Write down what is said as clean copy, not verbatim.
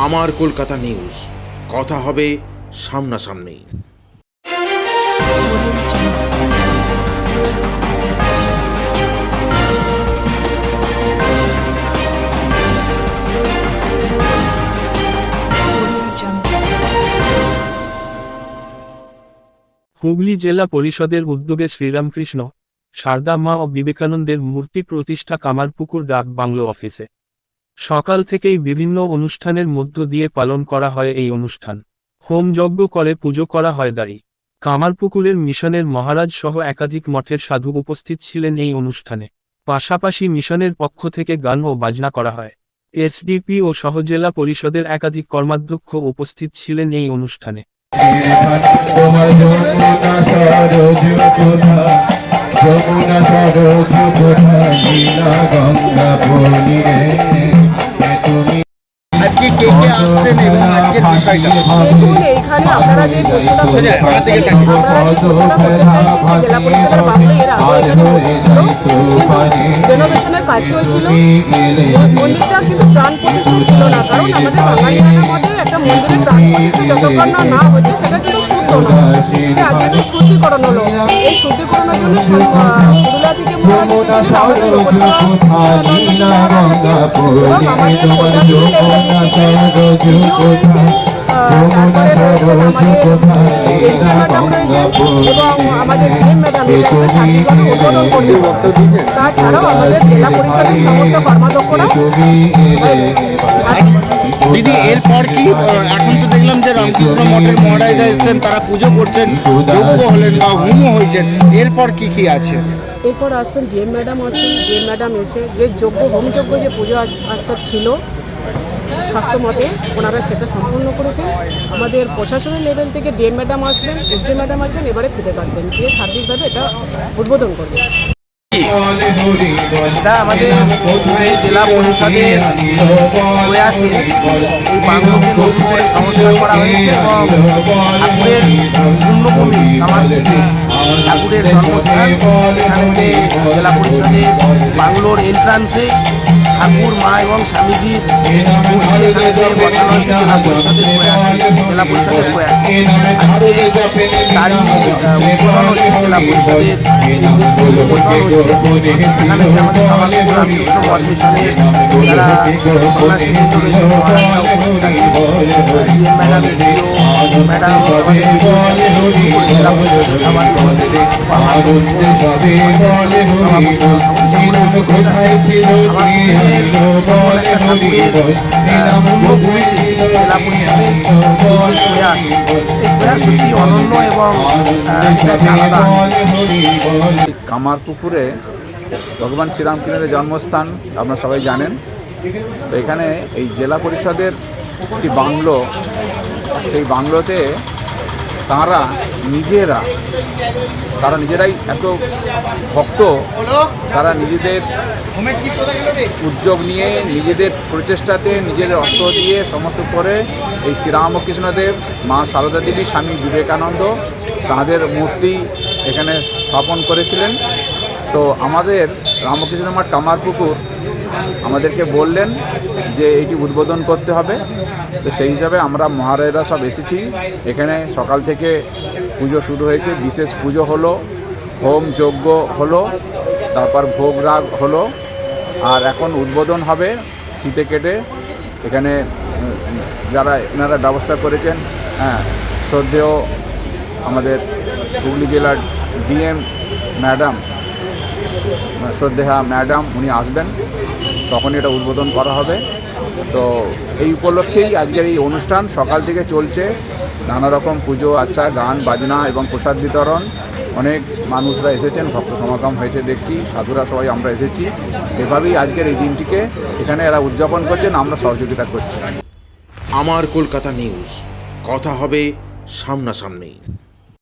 আমার কলকাতা নিউজ, কথা হবে সামনাসামনি। হুগলি জেলা পরিষদের উদ্যোগে শ্রীরামকৃষ্ণ, সারদা মা ও বিবেকানন্দের মূর্তি প্রতিষ্ঠা কামারপুকুর ডাক বাংলো অফিসে সকাল থেকেই বিভিন্ন অনুষ্ঠানের মধ্য দিয়ে পালন করা হয় এই অনুষ্ঠান। হোমযজ্ঞ করে পুজো করা হয় দাঁড়ি। কামারপুকুরের মিশনের মহারাজ সহ একাধিক মঠের সাধু উপস্থিত ছিলেন এই অনুষ্ঠানে। পাশাপাশি মিশনের পক্ষ থেকে গান ও বাজনা করা হয়। এসডিপি ও সহজেলা পরিষদের একাধিক কর্মাধ্যক্ষ উপস্থিত ছিলেন এই অনুষ্ঠানে। এইখানে আপনারা যে প্রশ্নটা করতে চাইছেন যে জেলা পরিষদের বাংলা এর আগে এখানে হয়েছিল, কিন্তু রেনোভেশনের কাজ চলছিল। মন্দিরটা কিন্তু প্রাণ প্রতিষ্ঠা ছিল না, কারণ আমাদের বাঙালিয়ানার মধ্যে একটা মন্দিরের প্রাণ প্রতিষ্ঠা যতক্ষণ না হচ্ছে সেটা কিন্তু শুদ্ধ না। সে আজকে একটু শুদ্ধিকরণ হলো। এই শুদ্ধিকরণের জন্য পুরুলিয়া থেকে মহারাজ এসেছিলেন, আমাদের লোকসভা মহারাজ আছে এবং আমাদের প্রশাসনিক লেভেল থেকে তারপরে রয়েছেন আমাদের এসডি ম্যাডাম রয়েছেন এবং আমাদের ডিএম ম্যাডাম সার্বিকভাবে উদ্বোধন করবেন। তাছাড়াও আমাদের জেলা পরিষদের সমস্ত কর্মাধ্যক্ষরা। দিদি, এরপর কি এখন তো দেখলাম যে রামকৃষ্ণ মঠের মহারাজরা এসেছেন, তারা পুজো করছেন, যজ্ঞ হলেন বা হুমও হয়েছেন, এরপর কি কি আছে? এরপর আসবেন ডিএম ম্যাডাম আছেন। ডিএম ম্যাডাম এসে যে হোমযজ্ঞ যে পুজো আচার ছিল স্বাস্থ্য মতে ওনারা সেটা সম্পূর্ণ করেছেন। আমাদের প্রশাসনের লেভেল থেকে ডিএম ম্যাডাম আসবেন, এসডি ম্যাডাম আছেন, এবারে ফিতে কাটবেন দিয়ে সার্বিকভাবে এটা উদ্বোধন করবেন। এটা আমাদের জেলা পরিষদের প্রয়াসে এই বাংলোকে নতুন করে সংস্কার করা হয়েছে এবং ঠাকুরের পূর্ণভূমি ঠাকুরের জন্মস্থান। এখানে জেলা পরিষদের বাংলোর এন্ট্রান্সে ঠাকুর, মা এবং স্বামীজির বসানো হয়েছে জেলা পরিষদের প্রয়াস। আজকে তারই উদ্বোধন হচ্ছে জেলা পরিষদের এখানে আমাদের কামারপুকুর রামকৃষ্ণ মঠ মিশনের যারা সন্ন্যাসীবৃন্দ রয়েছে, ম্যাডাম জেলা পরিষদের সত্যি অনন্য এবং কামারপুকুরে ভগবান শ্রীরামকৃষ্ণের জন্মস্থান আপনারা সবাই জানেন। তো এখানে এই জেলা পরিষদের একটি বাংলো, সেই বাংলোতে তারা নিজেরাই এত ভক্ত, তারা নিজেদের উদ্যোগ নিয়ে, নিজেদের প্রচেষ্টাতে, নিজের অর্থ দিয়ে সমস্ত করে এই শ্রীরামকৃষ্ণদেব, মা সারদা দেবী, স্বামী বিবেকানন্দ তাঁদের মূর্তি এখানে স্থাপন করেছিলেন। তো আমাদের রামকৃষ্ণ মঠ কামারপুকুর আমাদেরকে বললেন যে এটি উদ্বোধন করতে হবে। তো সেই হিসাবে আমরা মহারাজরা সব এসেছি। এখানে সকাল থেকে পুজো শুরু হয়েছে, বিশেষ পুজো হলো, হোম যজ্ঞ হলো, তারপর ভোগ রাগ হলো, আর এখন উদ্বোধন হবে ফিতে কেটে। এখানে যারা এনারা ব্যবস্থা করেছেন, শ্রদ্ধেয় আমাদের হুগলি জেলার ডিএম ম্যাডাম, শ্রদ্ধেয়া ম্যাডাম, উনি আসবেন, তখন এটা উদ্বোধন করা হবে। তো এই উপলক্ষেই আজকের এই অনুষ্ঠান সকাল থেকে চলছে। নানা রকম পুজো আচ্ছা, গান বাজনা এবং প্রসাদ বিতরণ। অনেক মানুষরা এসেছেন, ভক্ত সমাগম হয়েছে দেখছি, সাধুরা সবাই আমরা এসেছি। এভাবেই আজকের এই দিনটিকে এখানে এরা উদযাপন করছেন, আমরা সহযোগিতা করছি। আমার কলকাতা নিউজ, কথা হবে সামনাসামনি।